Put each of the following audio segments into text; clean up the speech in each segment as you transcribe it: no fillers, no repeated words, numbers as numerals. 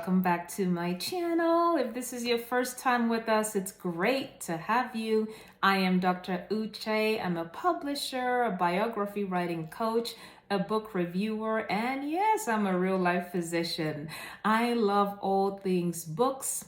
welcome back to my channel. If this is your first time with us, it's great to have you. I am Dr. Uche. I'm a publisher, a biography writing coach, a book reviewer, and yes, I'm a real life physician. I love all things books.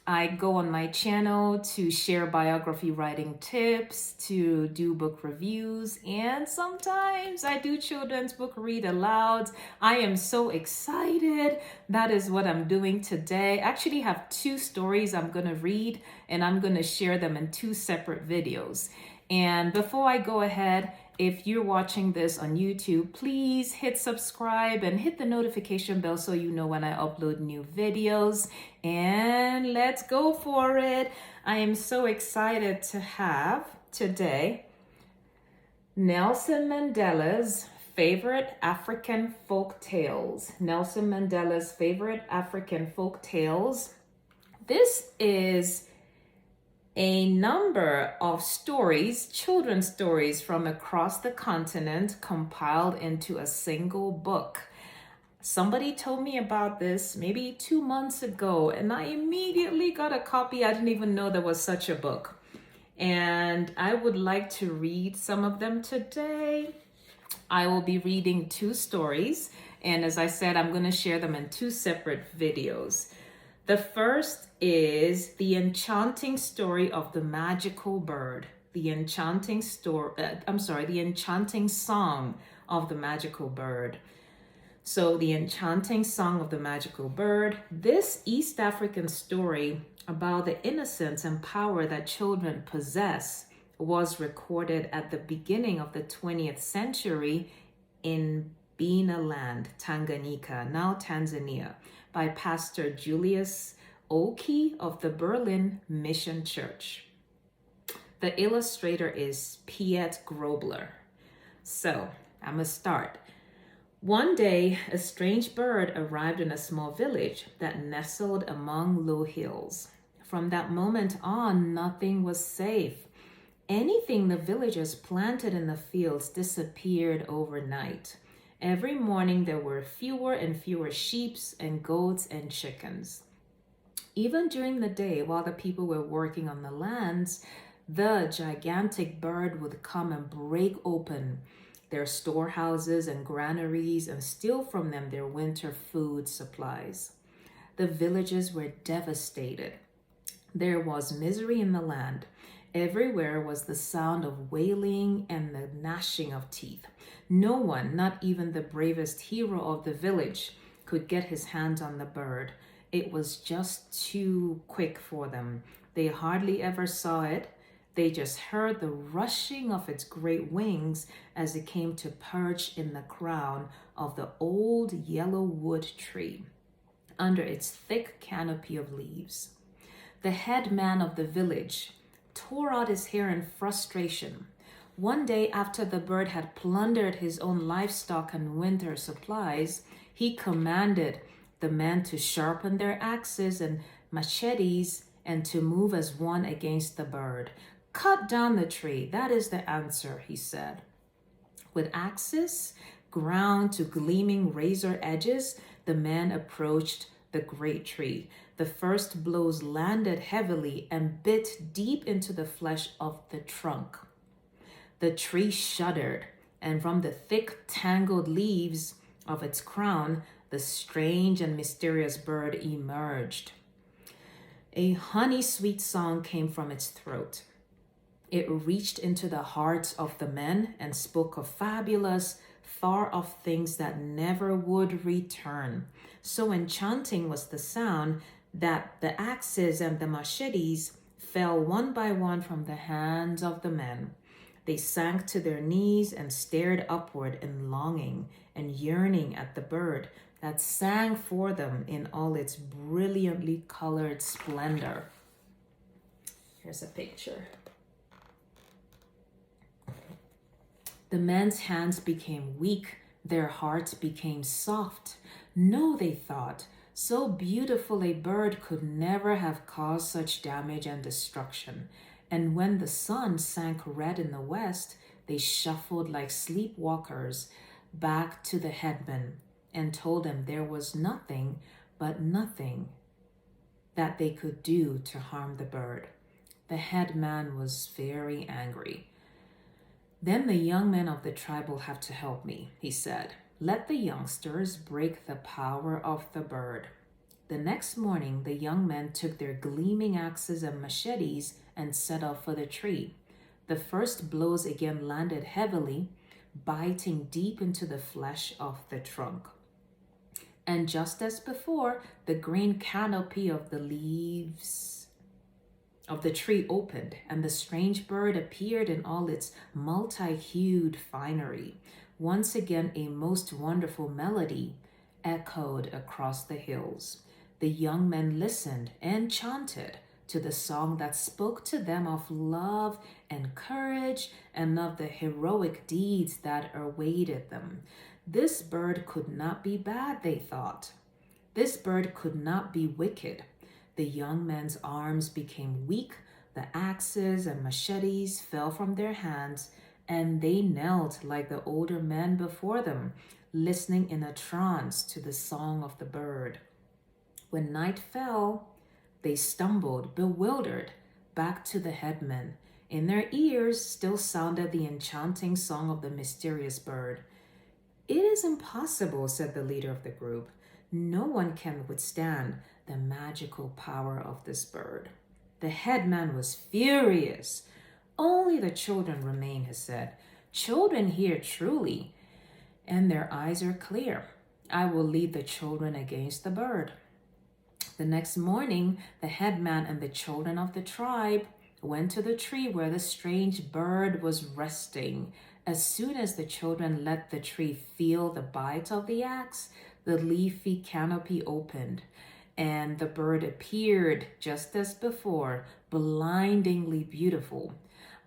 I go on my channel to share biography writing tips, to do book reviews, and sometimes I do children's book read alouds. I am so excited. That is what I'm doing today. I actually have two stories I'm going to read, and I'm going to share them in two separate videos. And before I go ahead, if you're watching this on YouTube, please hit subscribe and hit the notification bell so you know when I upload new videos. And let's go for it. I am so excited to have today Nelson Mandela's favorite African folk tales. Nelson Mandela's favorite African folk tales. This is a number of stories, children's stories from across the continent compiled into a single book. Somebody told me about this maybe 2 months ago, and I immediately got a copy. I didn't even know there was such a book. And I would like to read some of them today. I will be reading two stories, and as I said, I'm going to share them in two separate videos. The first is The Enchanting Story of the Magical Bird. The enchanting song of the magical bird. So The Enchanting Song of the Magical Bird. This East African story about the innocence and power that children possess was recorded at the beginning of the 20th century in Benaland, Tanganyika, now Tanzania, by Pastor Julius Oki of the Berlin Mission Church. The illustrator is Piet Grobler. So, I'm gonna start. One day, a strange bird arrived in a small village that nestled among low hills. From that moment on, nothing was safe. Anything the villagers planted in the fields disappeared overnight. Every morning there were fewer and fewer sheep and goats and chickens. Even during the day, while the people were working on the lands, the gigantic bird would come and break open their storehouses and granaries and steal from them their winter food supplies. The villagers were devastated. There was misery in the land. Everywhere was the sound of wailing and the gnashing of teeth. No one, not even the bravest hero of the village, could get his hands on the bird. It was just too quick for them. They hardly ever saw it. They just heard the rushing of its great wings as it came to perch in the crown of the old yellow wood tree under its thick canopy of leaves. The head man of the village tore out his hair in frustration. One day, after the bird had plundered his own livestock and winter supplies, he commanded the men to sharpen their axes and machetes and to move as one against the bird. "Cut down the tree, that is the answer," he said. With axes ground to gleaming razor edges, the men approached the great tree. The first blows landed heavily and bit deep into the flesh of the trunk. The tree shuddered, and from the thick, tangled leaves of its crown, the strange and mysterious bird emerged. A honey-sweet song came from its throat. It reached into the hearts of the men and spoke of fabulous, far-off things that never would return. So enchanting was the sound that the axes and the machetes fell one by one from the hands of the men. They sank to their knees and stared upward in longing and yearning at the bird that sang for them in all its brilliantly colored splendor. Here's a picture. The men's hands became weak, their hearts became soft. No, they thought, so beautiful a bird could never have caused such damage and destruction. And when the sun sank red in the west, they shuffled like sleepwalkers back to the headman and told him there was nothing but nothing that they could do to harm the bird. The head man was very angry. Then the young men of the tribe will have to help me, he said. Let the youngsters break the power of the bird. The next morning, the young men took their gleaming axes and machetes and set off for the tree. The first blows again landed heavily, biting deep into the flesh of the trunk. And just as before, the green canopy of the leaves of the tree opened, and the strange bird appeared in all its multi-hued finery. Once again, a most wonderful melody echoed across the hills. The young men listened enchanted to the song that spoke to them of love and courage and of the heroic deeds that awaited them. This bird could not be bad, they thought. This bird could not be wicked. The young men's arms became weak, the axes and machetes fell from their hands, and they knelt like the older men before them, listening in a trance to the song of the bird. When night fell, they stumbled, bewildered, back to the headmen. In their ears still sounded the enchanting song of the mysterious bird. It is impossible, said the leader of the group. No one can withstand the magical power of this bird. The headman was furious. Only the children remain, he said. Children hear truly, and their eyes are clear. I will lead the children against the bird. The next morning, the headman and the children of the tribe went to the tree where the strange bird was resting. As soon as the children let the tree feel the bite of the axe, the leafy canopy opened, and the bird appeared just as before, blindingly beautiful.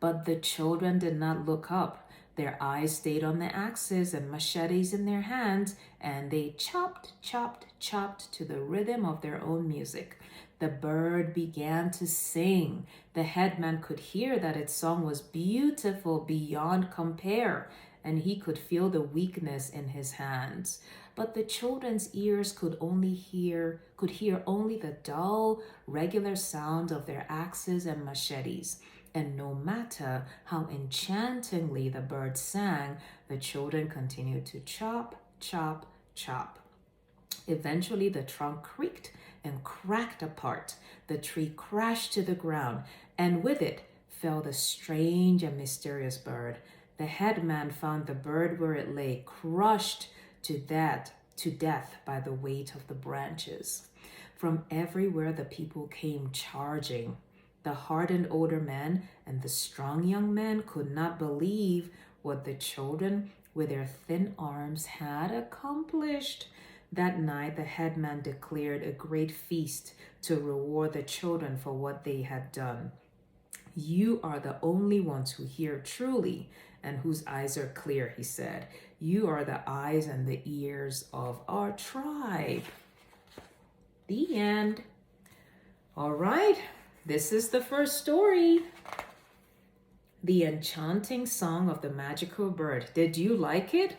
But the children did not look up. Their eyes stayed on the axes and machetes in their hands, and they chopped, chopped, chopped to the rhythm of their own music. The bird began to sing. The headman could hear that its song was beautiful beyond compare, and he could feel the weakness in his hands. But the children's ears could hear only the dull, regular sound of their axes and machetes. And no matter how enchantingly the bird sang, the children continued to chop, chop, chop. Eventually, the trunk creaked and cracked apart. The tree crashed to the ground, and with it fell the strange and mysterious bird. The headman found the bird where it lay, crushed to death by the weight of the branches. From everywhere the people came charging. The hardened older men and the strong young men could not believe what the children with their thin arms had accomplished. That night, the headman declared a great feast to reward the children for what they had done. You are the only ones who hear truly and whose eyes are clear, he said. You are the eyes and the ears of our tribe. The end. All right. This is the first story. The Enchanting Song of the Magical Bird. Did you like it?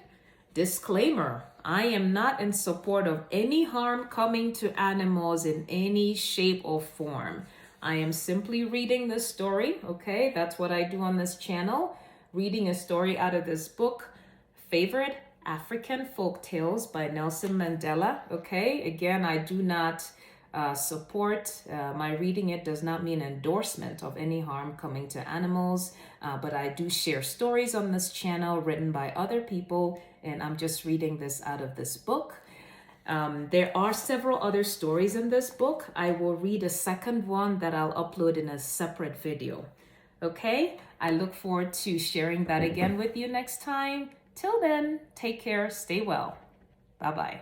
Disclaimer, I am not in support of any harm coming to animals in any shape or form. I am simply reading this story, okay? That's what I do on this channel. Reading a story out of this book, Favorite African Folktales by Nelson Mandela, okay? Again, I do not support. My reading it does not mean endorsement of any harm coming to animals, but I do share stories on this channel written by other people, and I'm just reading this out of this book. There are several other stories in this book. I will read a second one that I'll upload in a separate video. Okay, I look forward to sharing that again with you next time. Till then, take care, stay well. Bye-bye.